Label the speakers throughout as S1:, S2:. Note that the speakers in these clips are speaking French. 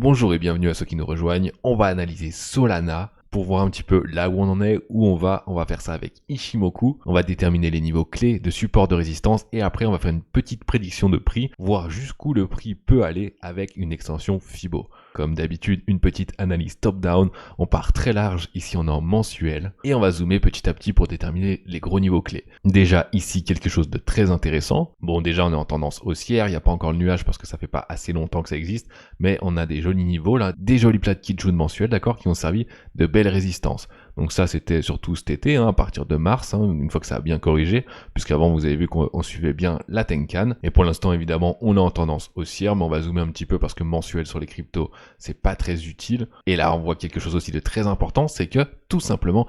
S1: Bonjour et bienvenue à ceux qui nous rejoignent. On va analyser Solana pour voir un petit peu là où on en est, où on va. On va faire ça avec Ichimoku. On va déterminer les niveaux clés de support de résistance et après on va faire une petite prédiction de prix, voir jusqu'où le prix peut aller avec une extension Fibo. Comme d'habitude, une petite analyse top-down. On part très large, ici on est en mensuel. Et on va zoomer petit à petit pour déterminer les gros niveaux clés. Déjà ici, quelque chose de très intéressant. Bon, déjà on est en tendance haussière, il n'y a pas encore le nuage parce que ça fait pas assez longtemps que ça existe. Mais on a des jolis niveaux là, des jolis plats de Kijun mensuels, d'accord, qui ont servi de belles résistances. Donc ça c'était surtout cet été, à partir de mars, une fois que ça a bien corrigé, puisqu'avant vous avez vu qu'on suivait bien la Tenkan. Et pour l'instant évidemment on est en tendance haussière, mais on va zoomer un petit peu parce que mensuel sur les cryptos c'est pas très utile. Et là on voit quelque chose aussi de très important, c'est que tout simplement,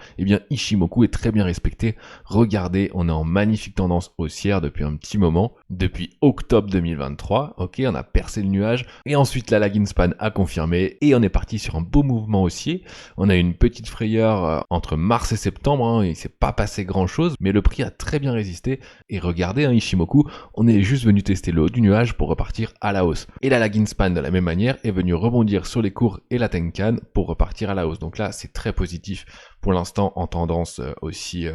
S1: Ichimoku est très bien respecté. Regardez, on est en magnifique tendance haussière depuis un petit moment, depuis octobre 2023, ok, on a percé le nuage, et ensuite la lagging span a confirmé, et on est parti sur un beau mouvement haussier. On a eu une petite frayeur entre mars et septembre, il s'est pas passé grand chose, mais le prix a très bien résisté, et regardez, Ichimoku, on est juste venu tester le haut du nuage pour repartir à la hausse. Et la lagging span de la même manière est venue rebondir sur les cours et la Tenkan pour repartir à la hausse. Donc là, c'est très positif pour l'instant en tendance aussi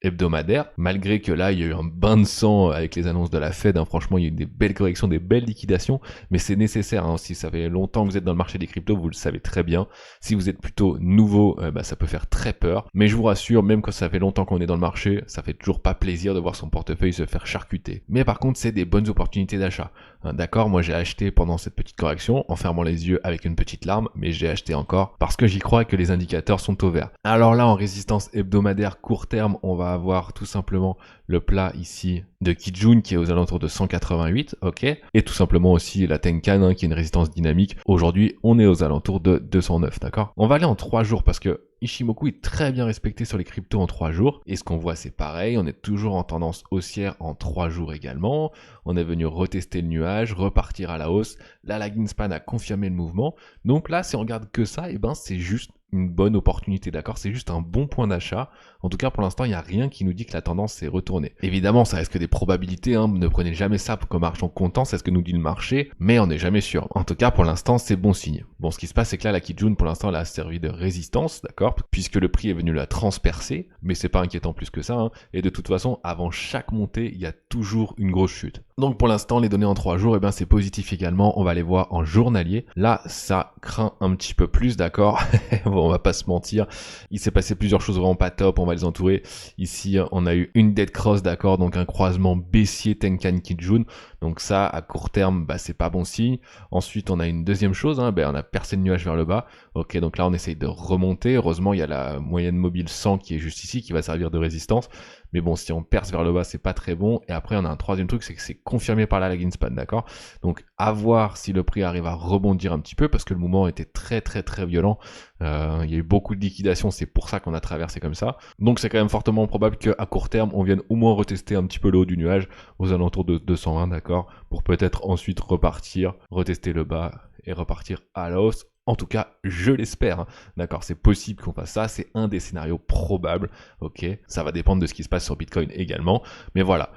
S1: hebdomadaire, malgré que là il y a eu un bain de sang avec les annonces de la Fed, franchement il y a eu des belles corrections, des belles liquidations, mais c'est nécessaire, si ça fait longtemps que vous êtes dans le marché des cryptos, vous le savez très bien. Si vous êtes plutôt nouveau, ça peut faire très peur, mais je vous rassure, même quand ça fait longtemps qu'on est dans le marché, ça fait toujours pas plaisir de voir son portefeuille se faire charcuter. Mais par contre c'est des bonnes opportunités d'achat, d'accord. Moi j'ai acheté pendant cette petite correction, en fermant les yeux avec une petite larme, mais j'ai acheté encore parce que j'y crois et que les indicateurs sont au vert. Alors là en résistance hebdomadaire court terme, on va avoir tout simplement le plat ici de Kijun qui est aux alentours de 188, ok, et tout simplement aussi la Tenkan qui est une résistance dynamique. Aujourd'hui on est aux alentours de 209, d'accord. On va aller en 3 jours parce que Ichimoku est très bien respecté sur les cryptos en 3 jours, et ce qu'on voit c'est pareil, on est toujours en tendance haussière en 3 jours également. On est venu retester le nuage, repartir à la hausse, la lagging span a confirmé le mouvement, donc là si on regarde que ça, c'est juste une bonne opportunité, d'accord, c'est juste un bon point d'achat. En tout cas pour l'instant il n'y a rien qui nous dit que la tendance s'est retournée. Évidemment ça reste que des probabilités, ne prenez jamais ça comme argent comptant, c'est ce que nous dit le marché, mais on n'est jamais sûr. En tout cas pour l'instant c'est bon signe. Bon, ce qui se passe c'est que là la Kijun pour l'instant elle a servi de résistance, d'accord, puisque le prix est venu la transpercer, mais c'est pas inquiétant plus que ça, et de toute façon avant chaque montée il y a toujours une grosse chute. Donc pour l'instant les données en 3 jours, c'est positif également. On va les voir en journalier. Là ça craint un petit peu plus, d'accord. Bon, on va pas se mentir, il s'est passé plusieurs choses vraiment pas top, on va les entourer. Ici on a eu une dead cross, d'accord, donc un croisement baissier Tenkan Kijun, donc ça à court terme c'est pas bon signe. Ensuite on a une deuxième chose, on a percé le nuage vers le bas, ok, donc là on essaye de remonter. Heureusement il y a la moyenne mobile 100 qui est juste ici, qui va servir de résistance, mais bon si on perce vers le bas c'est pas très bon. Et après on a un troisième truc, c'est que c'est confirmé par la lagging span, d'accord, donc à voir si le prix arrive à rebondir un petit peu, parce que le mouvement était très très très violent. Il y a eu beaucoup de liquidations, c'est pour ça qu'on a traversé comme ça. Donc c'est quand même fortement probable qu'à court terme, on vienne au moins retester un petit peu le haut du nuage, aux alentours de 220, d'accord, pour peut-être ensuite repartir, retester le bas et repartir à la hausse. En tout cas, je l'espère, d'accord, c'est possible qu'on fasse ça, c'est un des scénarios probables, ok, ça va dépendre de ce qui se passe sur Bitcoin également, mais voilà.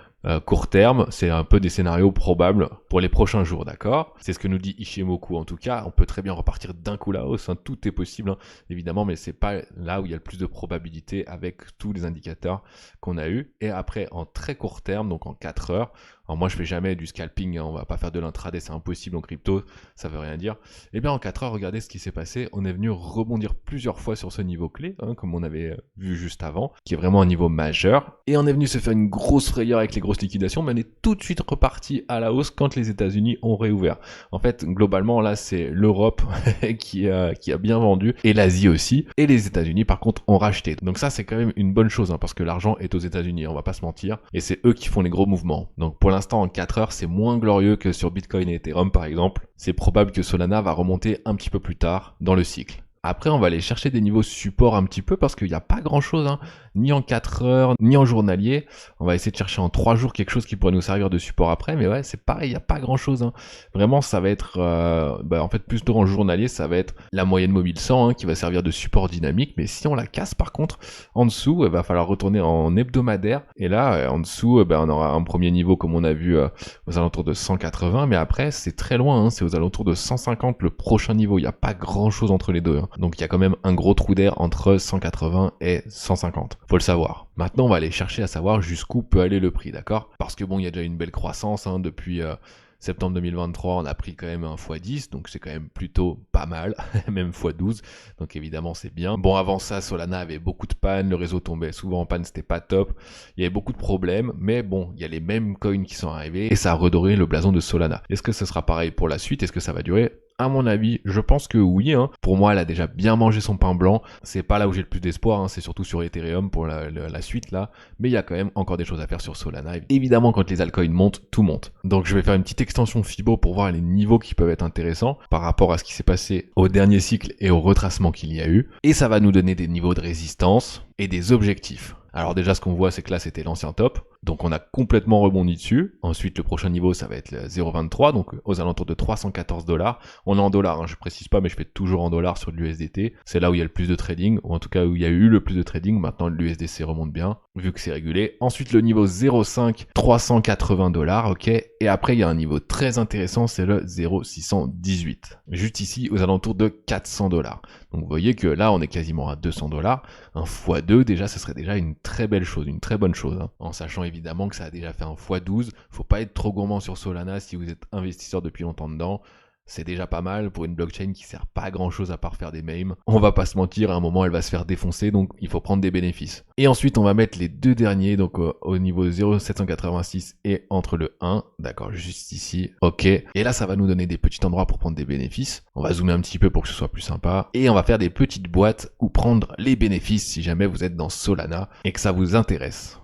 S1: Court terme, c'est un peu des scénarios probables pour les prochains jours, d'accord. C'est ce que nous dit Ichimoku en tout cas. On peut très bien repartir d'un coup la hausse, tout est possible, évidemment, mais c'est pas là où il y a le plus de probabilité avec tous les indicateurs qu'on a eu. Et après, en très court terme, donc en 4 heures, alors moi je fais jamais du scalping, on va pas faire de l'intraday, c'est impossible en crypto, ça veut rien dire. Et bien en 4 heures, regardez ce qui s'est passé, on est venu rebondir plusieurs fois sur ce niveau clé, comme on avait vu juste avant, qui est vraiment un niveau majeur, et on est venu se faire une grosse frayeur avec les grosses liquidations, mais on est tout de suite reparti à la hausse quand les États-Unis ont réouvert. En fait, globalement là c'est l'Europe qui a bien vendu, et l'Asie aussi, et les États-Unis par contre ont racheté. Donc ça c'est quand même une bonne chose, parce que l'argent est aux États-Unis, on va pas se mentir, et c'est eux qui font les gros mouvements. Donc pour l'instant en 4 heures c'est moins glorieux que sur Bitcoin et Ethereum par exemple. C'est probable que Solana va remonter un petit peu plus tard dans le cycle. Après on va aller chercher des niveaux support un petit peu, parce qu'il n'y a pas grand chose, ni en 4 heures, ni en journalier. On va essayer de chercher en 3 jours quelque chose qui pourrait nous servir de support après, mais ouais, c'est pareil, il n'y a pas grand chose. Hein. Vraiment, ça va être, en fait, plutôt en journalier, ça va être la moyenne mobile 100 hein, qui va servir de support dynamique, mais si on la casse par contre, en dessous, il va falloir retourner en hebdomadaire, et là, en dessous, on aura un premier niveau comme on a vu aux alentours de 180, mais après, c'est très loin, hein, c'est aux alentours de 150 le prochain niveau, il n'y a pas grand chose entre les deux. Hein. Donc il y a quand même un gros trou d'air entre 180 et 150. Faut le savoir. Maintenant, on va aller chercher à savoir jusqu'où peut aller le prix, d'accord? Parce que bon, il y a déjà une belle croissance hein, depuis septembre 2023, on a pris quand même un x10, donc c'est quand même plutôt pas mal, même x12, donc évidemment c'est bien. Bon, avant ça, Solana avait beaucoup de pannes, le réseau tombait souvent en panne, c'était pas top, il y avait beaucoup de problèmes, mais bon, il y a les mêmes coins qui sont arrivés, et ça a redoré le blason de Solana. Est-ce que ce sera pareil pour la suite? Est-ce que ça va durer? À mon avis, je pense que oui. Hein. Pour moi, elle a déjà bien mangé son pain blanc. C'est pas là où j'ai le plus d'espoir. Hein. C'est surtout sur Ethereum pour la suite là. Mais il y a quand même encore des choses à faire sur Solana. Évidemment, quand les altcoins montent, tout monte. Donc, je vais faire une petite extension Fibo pour voir les niveaux qui peuvent être intéressants par rapport à ce qui s'est passé au dernier cycle et au retracement qu'il y a eu. Et ça va nous donner des niveaux de résistance et des objectifs. Alors déjà, ce qu'on voit, c'est que là, c'était l'ancien top. Donc on a complètement rebondi dessus. Ensuite, le prochain niveau, ça va être le 0,23, donc aux alentours de 314 $. On est en dollars, hein, je précise pas, mais je fais toujours en dollars sur l'USDT. C'est là où il y a le plus de trading, ou en tout cas où il y a eu le plus de trading. Maintenant, l'USDC remonte bien, vu que c'est régulé. Ensuite, le niveau 0,5, 380 $, ok. Et après, il y a un niveau très intéressant, c'est le 0,618. Juste ici, aux alentours de 400 $. Donc vous voyez que là, on est quasiment à 200 $. Un x2, déjà, ce serait déjà une très belle chose, une très bonne chose, hein, en sachant évidemment que ça a déjà fait un x12. Faut pas être trop gourmand sur Solana si vous êtes investisseur depuis longtemps dedans. C'est déjà pas mal pour une blockchain qui sert pas à grand chose à part faire des mèmes. On va pas se mentir, à un moment elle va se faire défoncer, donc il faut prendre des bénéfices. Et ensuite on va mettre les deux derniers, donc au niveau 0,786 et entre le 1, d'accord, juste ici, ok. Et là ça va nous donner des petits endroits pour prendre des bénéfices. On va zoomer un petit peu pour que ce soit plus sympa. Et on va faire des petites boîtes où prendre les bénéfices si jamais vous êtes dans Solana et que ça vous intéresse.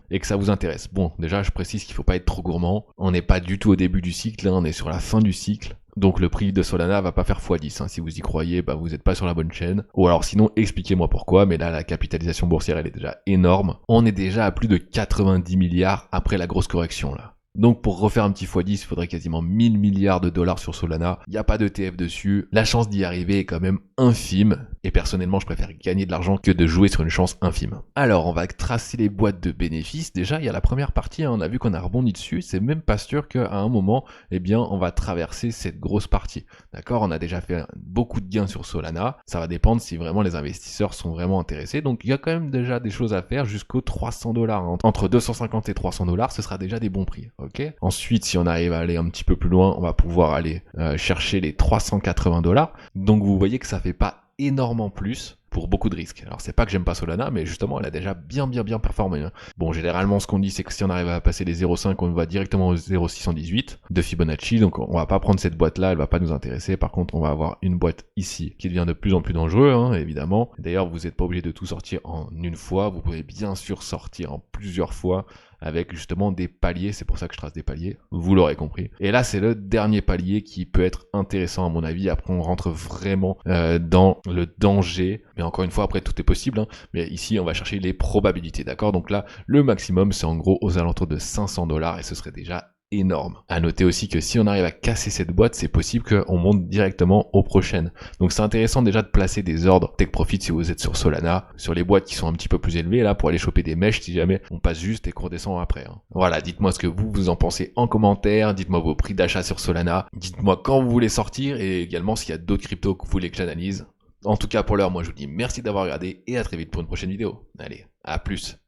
S1: Bon, déjà, je précise qu'il faut pas être trop gourmand. On n'est pas du tout au début du cycle, hein, on est sur la fin du cycle. Donc le prix de Solana va pas faire x10. Hein. Si vous y croyez, vous n'êtes pas sur la bonne chaîne. Ou alors sinon, expliquez-moi pourquoi. Mais là, la capitalisation boursière, elle est déjà énorme. On est déjà à plus de 90 milliards après la grosse correction là. Donc pour refaire un petit x10, il faudrait quasiment 1000 milliards de dollars sur Solana. Il n'y a pas d'ETF dessus. La chance d'y arriver est quand même infime. Et personnellement, je préfère gagner de l'argent que de jouer sur une chance infime. Alors, on va tracer les boîtes de bénéfices. Déjà, il y a la première partie, hein, on a vu qu'on a rebondi dessus. C'est même pas sûr qu'à un moment, on va traverser cette grosse partie. D'accord? On a déjà fait beaucoup de gains sur Solana. Ça va dépendre si vraiment les investisseurs sont vraiment intéressés. Donc, il y a quand même déjà des choses à faire jusqu'aux 300 $. Hein. Entre 250 et 300 $, ce sera déjà des bons prix. Okay. Ensuite, si on arrive à aller un petit peu plus loin, on va pouvoir aller chercher les 380 $. Donc vous voyez que ça fait pas énormément plus pour beaucoup de risques. Alors c'est pas que j'aime pas Solana, mais justement elle a déjà bien performé. Hein. Bon, généralement ce qu'on dit c'est que si on arrive à passer les 0,5, on va directement au 0,618 de Fibonacci, donc on va pas prendre cette boîte là, elle va pas nous intéresser. Par contre on va avoir une boîte ici qui devient de plus en plus dangereux, hein, évidemment. D'ailleurs vous n'êtes pas obligé de tout sortir en une fois, vous pouvez bien sûr sortir en plusieurs fois avec justement des paliers, c'est pour ça que je trace des paliers, vous l'aurez compris. Et là c'est le dernier palier qui peut être intéressant à mon avis. Après on rentre vraiment dans le danger, mais encore une fois après tout est possible, hein. Mais ici on va chercher les probabilités, d'accord? Donc là le maximum c'est en gros aux alentours de 500 $ et ce serait déjà énorme. À noter aussi que si on arrive à casser cette boîte, c'est possible qu'on monte directement aux prochaines. Donc c'est intéressant déjà de placer des ordres take profit si vous êtes sur Solana, sur les boîtes qui sont un petit peu plus élevées là pour aller choper des mèches si jamais on passe juste et qu'on redescend après. Hein. Voilà, dites-moi ce que vous en pensez en commentaire, dites-moi vos prix d'achat sur Solana, dites-moi quand vous voulez sortir et également s'il y a d'autres cryptos que vous voulez que j'analyse. En tout cas pour l'heure, moi je vous dis merci d'avoir regardé et à très vite pour une prochaine vidéo. Allez, à plus.